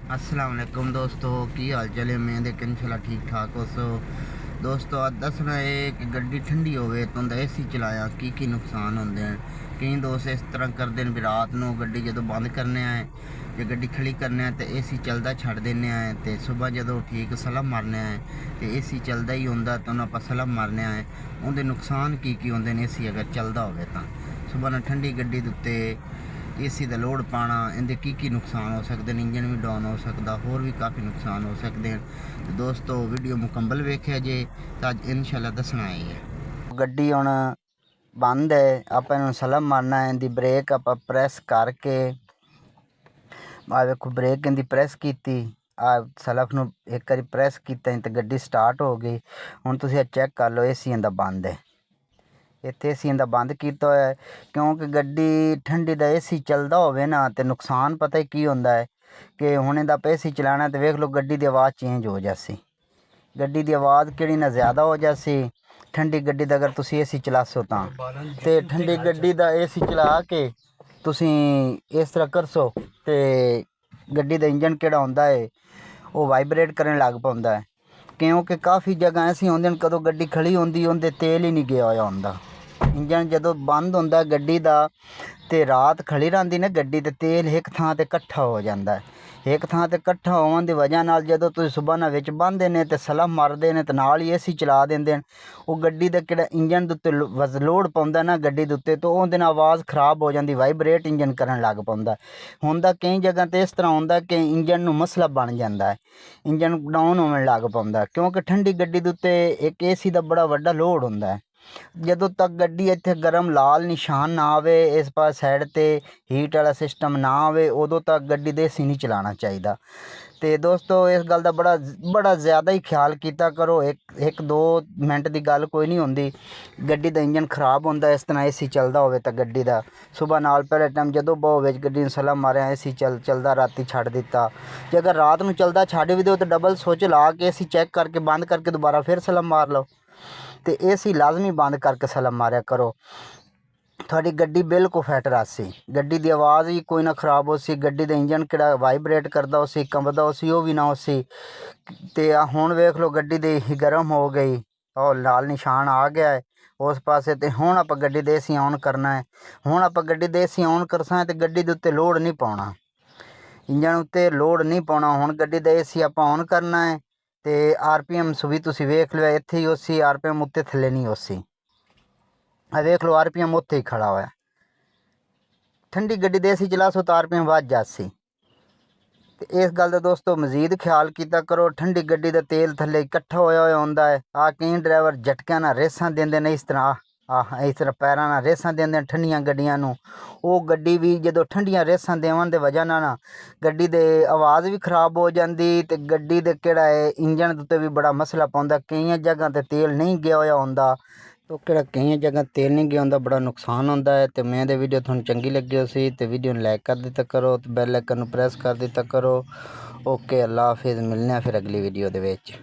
अस्सलाम वालेकुम दोस्तों, की हाल चाल है। मैं देख इंशाल्लाह ठीक ठाक हो। सो दोस्तों अज दसना है कि गड्डी ठंडी होवे तो उंदा एसी चलाया की नुकसान होंदे हैं। कई दोस्त इस तरह करते हैं भी रात को गड्डी जो बंद करने आए जो गड्डी खड़ी करने तो एसी चलता छड़ देने आए तो सुबह जो ठीक सलम मारने आए तो एसी चलता ही होंदा तो आप सलम मारने आए उनके नुकसान की होंदे ने। एसी अगर चलता हो तो सुबह ना ठंडी गड्डी के उत्ते एसी का लोड पाना इनके की नुकसान हो सकते हैं। इंजन भी डाउन हो सकता, होर भी काफ़ी नुकसान हो सकते हैं। तो दोस्तों वीडियो मुकम्मल वेख्या जे तो अज इंशाल्लाह दसना है। गड्डी हुण बंद है, आप सलम मारना है। इनकी ब्रेक आप प्रैस करके देखो ब्रेक इनकी प्रैस की सलफ न एक बार प्रैस किया तो गड्डी स्टार्ट हो गई। हुण तुसीं चैक कर लो एसी इनका बंद है। इत्थे एसी इनका बंद किया होया है क्योंकि गड्डी ठंडी का एसी चलता होवे ना तो नुकसान पता ही की होंदा है कि हुण इहदा एसी चलाना तो वेख लो गड्डी की आवाज़ चेंज हो जासी। गड्डी की आवाज़ किहड़ी ना ज़्यादा हो जासी। ठंडी गड्डी का अगर तुसीं एसी चलासो तो ठंडी गड्डी का एसी चला के तुसीं इस तरह करसो तो गड्डी का इंजन किहड़ा हुंदा है वो वाइब्रेट करन लग पौंदा है। क्योंकि काफ़ी जगह ऐसी होंदियां कदों गड्डी खड़ी होंदी उनते तेल ही नहीं गया होया होंदा। इंजन जो बंद होंदा गड्डी का तो रात खड़ी रहिंदी ना गड्डी तो तेल एक थां ते कट्ठा हो जाता है। एक थां ते कट्ठा होने की वजह नाल जदों तुसीं सुबह ना विच बंदे ने तो सलम मारदे ने तो नाल ही एसी चला देंदे वो गड्डी का किहड़ा इंजन दे उत्ते लोड पाउंदा ना गड्डी दे उत्ते तो उहदे नाल आवाज़ खराब हो जाती, वाइब्रेट इंजन करन लग पाउंदा। हुंदा कई जगह तो इस तरह होंदा कि इंजन नूं मसला बन जाता है, इंजन डाउन होने लग पाउंदा क्योंकि ठंडी गड्डी दे उत्ते एक एसी का बड़ा वड्डा लोड होंदा है। जदों तक गड्डी इत्थे गर्म लाल निशान ना आवे इस पास साइड ते हीट वाला सिस्टम ना आवे उदों तक गड्डी दे एसी नहीं चलाना चाहिए। तो दोस्तों इस गल का बड़ा ज़्यादा ही ख्याल किया करो। एक दो मिनट की गल कोई नहीं होंदी। गड्डी का इंजन खराब होंदा इस तरह एसी चलता होवे तो गड्डी का सुबह नाल पहले टाइम जदों बहु विच गड्डी नूं सलम मारिया एसी चलता राती छड़ दिता। जे अगर रात नूं चलता छड़ भी दो तो डबल स्विच ला के एसी चैक करके बंद करके दोबारा फिर सलम मार लो। तो एसी लाजमी बंद करके सलम मारिया करो। थोड़ी गड्डी बिल्कुल फिट रसी, गड्डी की आवाज़ भी कोई ना खराब हो सी, गड्डी का इंजन किहड़ा वाइब्रेट करता हो सी कंबदा हो सी वो भी ना हो सी। तो हुण वेख लो गड्डी दी गर्म हो गई और लाल निशान आ गया है उस पासे। तो हुण आप गड्डी दे एसी ऑन करना है। हुण आप गड्डी दे एसी ऑन करसा तो गड्डी दे उत्ते लोड नहीं पाउणा, इंजन उत्ते लोड नहीं पाउणा। हुण गड्डी दा एसी आप ऑन करना है तो RPM भी तुसीं वेख लिया इत्थे ही उसी RPM उत्ते थल्ले नहीं उसी वेख लो RPM उत्थे ही खड़ा होया। ठंडी गड्डी दे एसी चलासो तो RPM वध जासी। तो इस गल का दोस्तों मजीद ख्याल किया करो। ठंडी गड्डी का तेल थल्ले इकट्ठा होया होंदा है। कई ड्राइवर झटकियां नाल रेसां देंदे ने इस तरह इस तरह पैरां नाल रेसां देंदे ठंडियां गड्डियां नूं। वो गड्डी भी जदों ठंडियां रेसां देवन दे वजह नाल गड्डी दे आवाज़ भी खराब हो जाती तो गड्डी दे किहड़ा है इंजन दे उत्ते भी बड़ा मसला पाउंदा। कई जगह ते तेल नहीं गया होया होंदा तो किहड़ा कई जगह तेल नहीं गया होंदा, बड़ा नुकसान होंदा है। तो मैं दे वीडियो तुहानूं चंगी लगी हो सी तो वीडियो नूं लाइक कर दिता करो तो बैल आइकन नूं प्रेस कर दिता करो। ओके, अल्लाह हाफिज़, मिलने फिर अगली वीडियो दे विच।